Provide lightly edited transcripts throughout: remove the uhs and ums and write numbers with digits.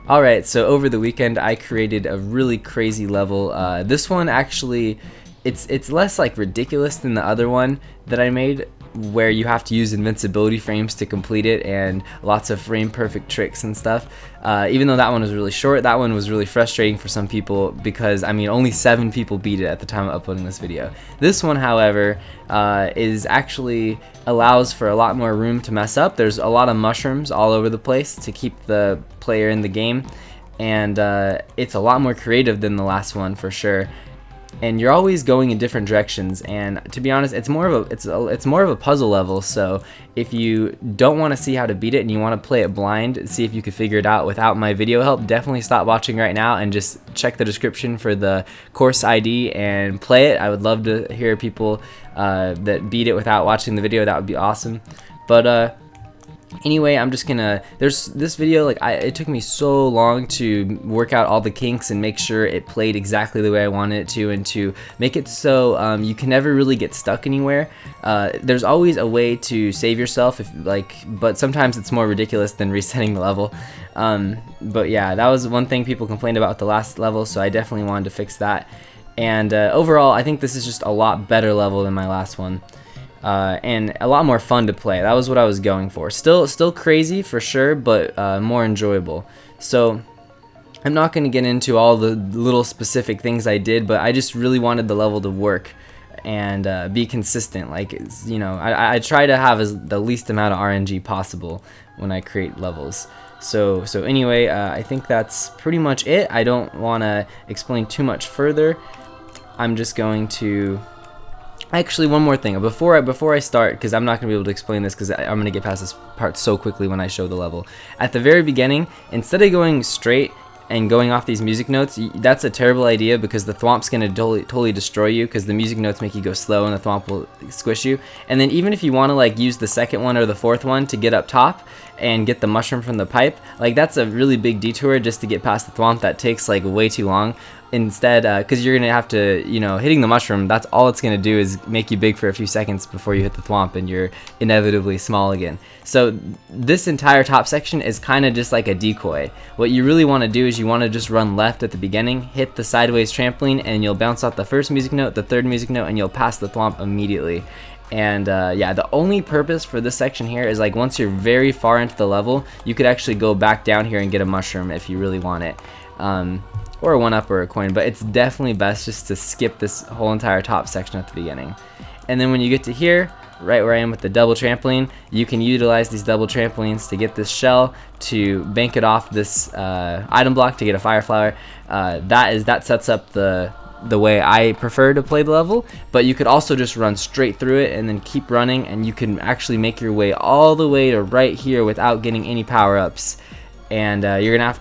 Alright, so over the weekend I created a really crazy level. This one actually, it's less like ridiculous than the other one that I made, where you have to use invincibility frames to complete it and lots of frame perfect tricks and stuff. Even though that one was really short, that one was really frustrating for some people because, I mean, only 7 people beat it at the time of uploading this video. This one, however, is actually allows for a lot more room to mess up. There's a lot of mushrooms all over the place to keep the player in the game, and it's a lot more creative than the last one for sure. And you're always going in different directions, and to be honest, it's more of a puzzle level. So if you don't want to see how to beat it and you want to play it blind, see if you could figure it out without my video help, definitely stop watching right now and just check the description for the course ID and play it. I would love to hear people that beat it without watching the video. That would be awesome. But anyway, I'm just gonna, there's this video, like it took me so long to work out all the kinks and make sure it played exactly the way I wanted it to, and to make it so you can never really get stuck anywhere. There's always a way to save yourself, but sometimes it's more ridiculous than resetting the level. But yeah, that was one thing people complained about with the last level, so I definitely wanted to fix that. And overall, I think this is just a lot better level than my last one. And a lot more fun to play. That was what I was going for. Still crazy for sure, but more enjoyable. So I'm not going to get into all the little specific things I did, but I just really wanted the level to work and be consistent. Like, you know, I try to have the least amount of RNG possible when I create levels. So anyway, I think that's pretty much it. I don't want to explain too much further. I'm just going to... Actually, one more thing before I start, because I'm not going to be able to explain this because I'm going to get past this part so quickly when I show the level. At the very beginning, instead of going straight and going off these music notes, that's a terrible idea because the thwomp's going to totally destroy you, because the music notes make you go slow and the thwomp will squish you. And then even if you want to like use the second one or the fourth one to get up top and get the mushroom from the pipe, like that's a really big detour just to get past the thwomp. That takes like way too long. Instead, because you're gonna have to, you know, hitting the mushroom, that's all it's gonna do is make you big for a few seconds before you hit the thwomp and you're inevitably small again. So this entire top section is kind of just like a decoy. What you really want to do is you want to just run left at the beginning, hit the sideways trampoline, and you'll bounce out the first music note, the third music note, and you'll pass the thwomp immediately. And yeah, the only purpose for this section here is like once you're very far into the level, you could actually go back down here and get a mushroom if you really want it. Or a 1-up or a coin, but it's definitely best just to skip this whole entire top section at the beginning. And then when you get to here, right where I am with the double trampoline, you can utilize these double trampolines to get this shell, to bank it off this item block to get a fire flower. That sets up the way I prefer to play the level, but you could also just run straight through it and then keep running, and you can actually make your way all the way to right here without getting any power-ups. And you're gonna have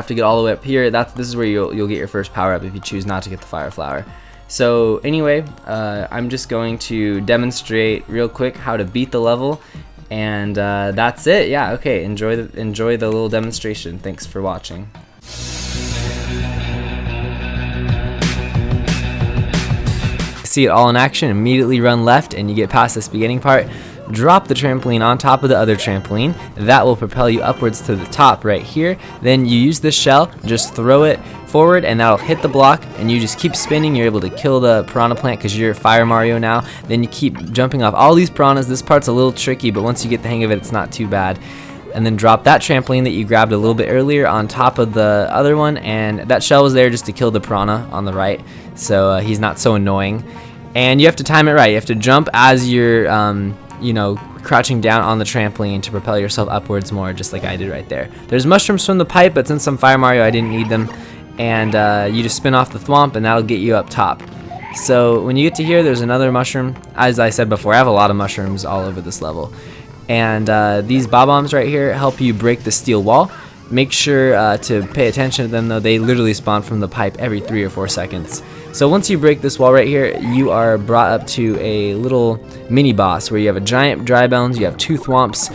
to get all the way up here. This is where you'll get your first power up if you choose not to get the fire flower. So anyway, I'm just going to demonstrate real quick how to beat the level, and that's it. Yeah, okay. Enjoy the little demonstration. Thanks for watching. See it all in action. Immediately run left, and you get past this beginning part. Drop the trampoline on top of the other trampoline. That will propel you upwards to the top right here. Then you use this shell, just throw it forward, and that'll hit the block, and you just keep spinning. You're able to kill the piranha plant because you're Fire Mario now. Then you keep jumping off all these piranhas. This part's a little tricky, but once you get the hang of it, it's not too bad. And then drop that trampoline that you grabbed a little bit earlier on top of the other one, and that shell was there just to kill the piranha on the right, so he's not so annoying. And you have to time it right. You have to jump as you're you know, crouching down on the trampoline to propel yourself upwards more, just like I did right there. There's mushrooms from the pipe, but since I'm Fire Mario, I didn't need them. And you just spin off the thwomp, and that'll get you up top. So when you get to here, there's another mushroom. As I said before, I have a lot of mushrooms all over this level. And these bob-ombs right here help you break the steel wall. Make sure to pay attention to them, though. They literally spawn from the pipe every 3 or 4 seconds. So once you break this wall right here, you are brought up to a little mini boss where you have a giant dry bones, you have 2 thwomps,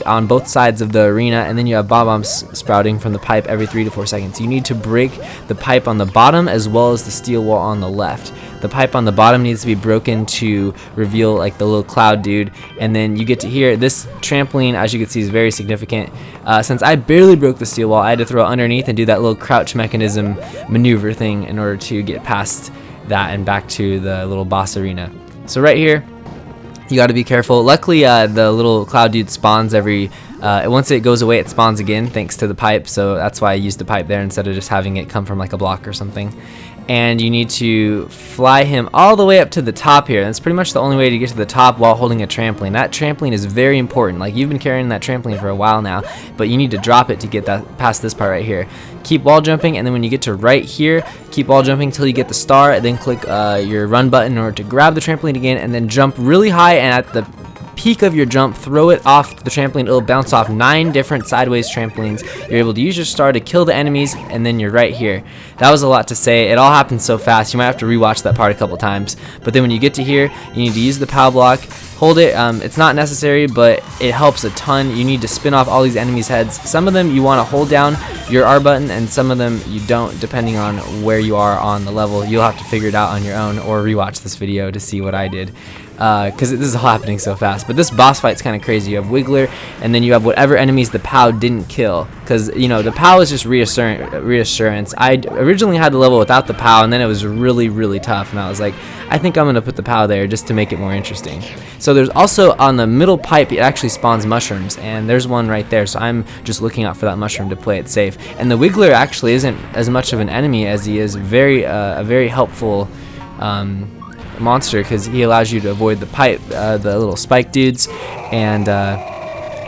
on both sides of the arena, and then you have bombs sprouting from the pipe every 3 to 4 seconds. You need to break the pipe on the bottom as well as the steel wall on the left. The pipe on the bottom needs to be broken to reveal like the little cloud dude, and then you get to here. This trampoline, as you can see, is very significant. Since I barely broke the steel wall, I had to throw it underneath and do that little crouch mechanism maneuver thing in order to get past that and back to the little boss arena. So right here, you got to be careful. Luckily, the little cloud dude spawns every once it goes away, it spawns again thanks to the pipe, so that's why I used the pipe there instead of just having it come from like a block or something. And you need to fly him all the way up to the top here. That's pretty much the only way to get to the top while holding a trampoline. That trampoline is very important. Like, you've been carrying that trampoline for a while now, but you need to drop it to get that past this part right here. Keep wall jumping, and then when you get to right here, keep wall jumping until you get the star, and then click your run button in order to grab the trampoline again, and then jump really high, and at the peak of your jump, throw it off the trampoline. It'll bounce off 9 different sideways trampolines. You're able to use your star to kill the enemies, and then you're right here. That was a lot to say. It all happened so fast. You might have to rewatch that part a couple times. But then when you get to here, you need to use the POW block. Hold it. It's not necessary, but it helps a ton. You need to spin off all these enemies' heads. Some of them you want to hold down your R button, and some of them you don't, depending on where you are on the level. You'll have to figure it out on your own or rewatch this video to see what I did. Because this is all happening so fast. But this boss fight's kind of crazy. You have Wiggler, and then you have whatever enemies the POW didn't kill. Because, you know, the POW is just reassurance. I originally had the level without the POW, and then it was really, really tough. And I was like, I think I'm going to put the POW there just to make it more interesting. So there's also, on the middle pipe, it actually spawns mushrooms. And there's one right there. So I'm just looking out for that mushroom to play it safe. And the Wiggler actually isn't as much of an enemy as he is a very helpful monster, because he allows you to avoid the pipe, the little spike dudes, and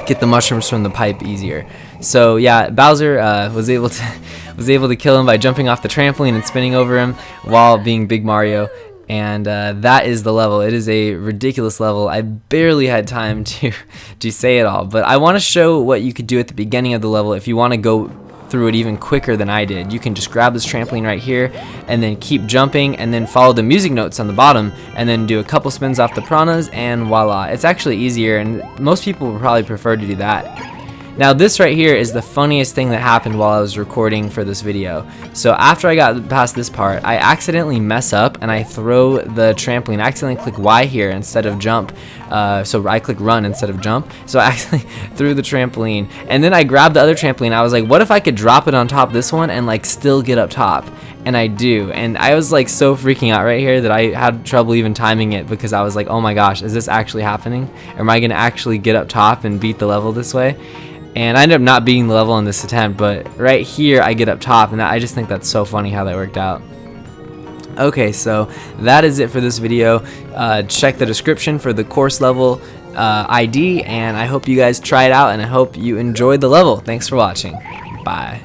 get the mushrooms from the pipe easier. So yeah, Bowser was able to kill him by jumping off the trampoline and spinning over him while being Big Mario. And that is the level. It is a ridiculous level. I barely had time to say it all, but I want to show what you could do at the beginning of the level if you want to go through it even quicker than I did. You can just grab this trampoline right here and then keep jumping, and then follow the music notes on the bottom, and then do a couple spins off the piranhas, and voila. It's actually easier, and most people would probably prefer to do that. Now this right here is the funniest thing that happened while I was recording for this video. So after I got past this part, I accidentally mess up and I throw the trampoline. I accidentally click Y here instead of jump. So I click run instead of jump. So I actually threw the trampoline, and then I grabbed the other trampoline. I was like, what if I could drop it on top of this one and like still get up top? And I do, and I was like so freaking out right here that I had trouble even timing it, because I was like, oh my gosh, is this actually happening? Or am I gonna actually get up top and beat the level this way? And I ended up not beating the level in this attempt, but right here I get up top, and I just think that's so funny how that worked out. Okay, so that is it for this video. Check the description for the course level ID, and I hope you guys try it out, and I hope you enjoyed the level. Thanks for watching. Bye.